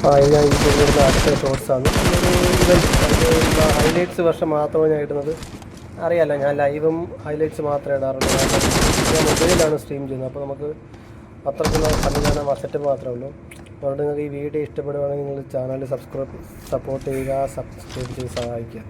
ഇത് ഞാൻ ഈ ചെയ്തിരുന്ന അടുത്ത ഷോർട്സാണ്. ഹൈലൈറ്റ്സ് വർഷം മാത്രമേ ഞാൻ ഇടുന്നത്. അറിയാമല്ലോ, ഞാൻ ലൈവും ഹൈലൈറ്റ്സ് മാത്രമേ ഇടാറുള്ളൂ. ഞാൻ മൊബൈലിലാണ് സ്ട്രീം ചെയ്യുന്നത്. അപ്പോൾ നമുക്ക് അത്രയ്ക്കുള്ള സംവിധാനം സെറ്റപ്പ് മാത്രമേ ഉള്ളൂ. അതുകൊണ്ട് നിങ്ങൾക്ക് ഈ വീഡിയോ ഇഷ്ടപ്പെടുകയാണെങ്കിൽ നിങ്ങൾ ചാനൽ സപ്പോർട്ട് ചെയ്യുക, സബ്സ്ക്രൈബ് ചെയ്ത് സഹായിക്കുക.